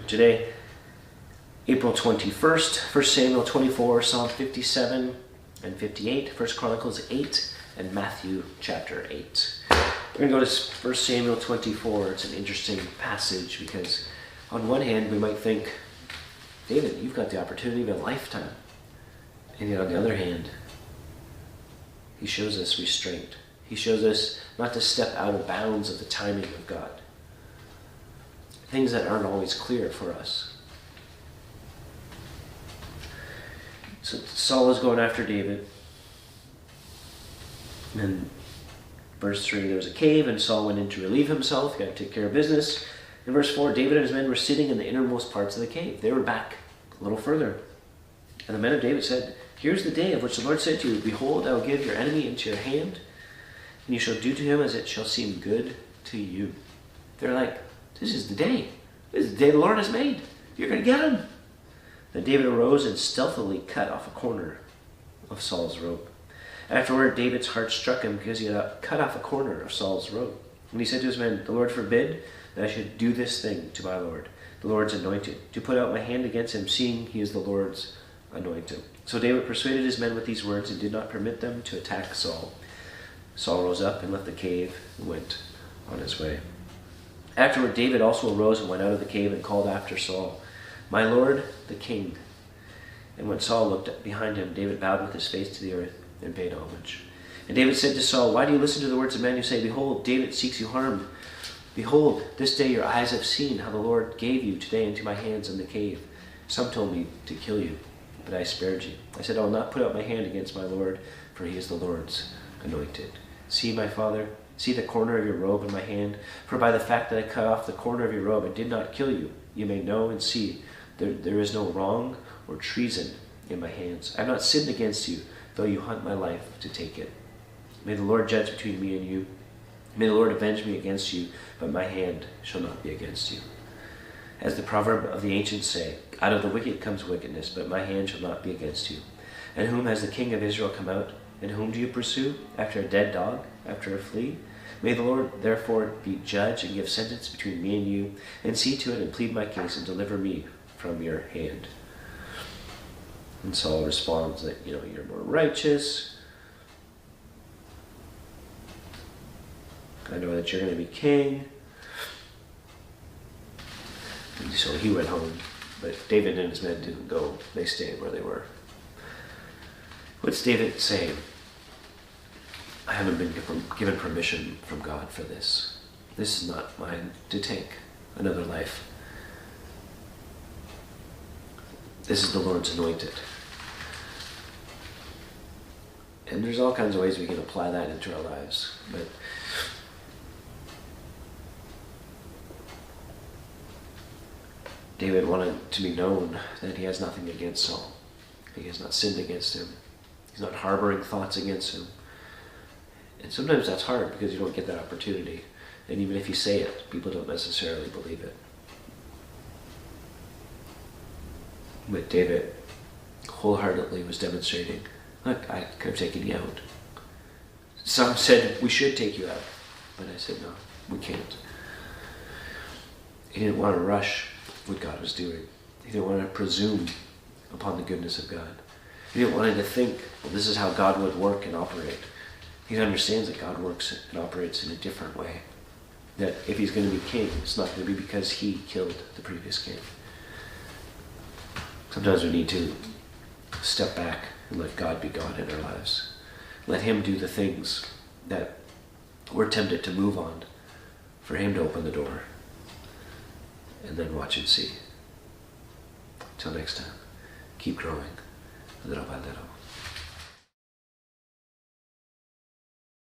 Today, April 21st, 1 Samuel 24, Psalm 57 and 58, 1 Chronicles 8, and Matthew chapter 8. We're going to go to 1 Samuel 24. It's an interesting passage because on one hand we might think, David, you've got the opportunity of a lifetime. And yet on the other hand, he shows us restraint. He shows us not to step out of bounds of the timing of God. Things that aren't always clear for us. So Saul is going after David. And verse 3, there was a cave and Saul went in to relieve himself. He got to take care of business. In verse 4, David and his men were sitting in the innermost parts of the cave. They were back a little further. And the men of David said, here's the day of which the Lord said to you, behold, I will give your enemy into your hand, and you shall do to him as it shall seem good to you. They're like, this is the day. This is the day the Lord has made. You're going to get him. Then David arose and stealthily cut off a corner of Saul's robe. Afterward, David's heart struck him because he had cut off a corner of Saul's robe. And he said to his men, the Lord forbid that I should do this thing to my Lord, the Lord's anointed, to put out my hand against him, seeing he is the Lord's anointed. So David persuaded his men with these words and did not permit them to attack Saul. Saul rose up and left the cave and went on his way. Afterward, David also arose and went out of the cave and called after Saul, my Lord, the king. And when Saul looked behind him, David bowed with his face to the earth and paid homage. And David said to Saul, why do you listen to the words of men who say, behold, David seeks you harm? Behold, this day your eyes have seen how the Lord gave you today into my hands in the cave. Some told me to kill you, but I spared you. I said, I will not put out my hand against my Lord, for he is the Lord's anointed. See, my father, see the corner of your robe in my hand, for by the fact that I cut off the corner of your robe and did not kill you, you may know and see there is no wrong or treason in my hands. I have not sinned against you, though you hunt my life to take it. May the Lord judge between me and you. May the Lord avenge me against you, but my hand shall not be against you. As the proverb of the ancients say, out of the wicked comes wickedness, but my hand shall not be against you. And whom has the king of Israel come out? And whom do you pursue? After a dead dog? After a flea? May the Lord therefore be judge and give sentence between me and you, and see to it and plead my case and deliver me from your hand. And Saul responds that, you're more righteous. I know that you're going to be king. And so he went home, but David and his men didn't go. They stayed where they were. What's David saying? I haven't been given permission from God for this. This is not mine to take another life. This is the Lord's anointed. And there's all kinds of ways we can apply that into our lives. But David wanted to be known that he has nothing against Saul. He has not sinned against him. He's not harboring thoughts against him. And sometimes that's hard because you don't get that opportunity. And even if you say it, people don't necessarily believe it. But David wholeheartedly was demonstrating, look, I could have taken you out. Some said, we should take you out. But I said, no, we can't. He didn't want to rush what God was doing. He didn't want to presume upon the goodness of God. He didn't want him to think, well, this is how God would work and operate. He understands that God works and operates in a different way. That if he's going to be king, it's not going to be because he killed the previous king. Sometimes we need to step back and let God be God in our lives. Let him do the things that we're tempted to move on, for him to open the door, and then watch and see. Till next time, keep growing little by little.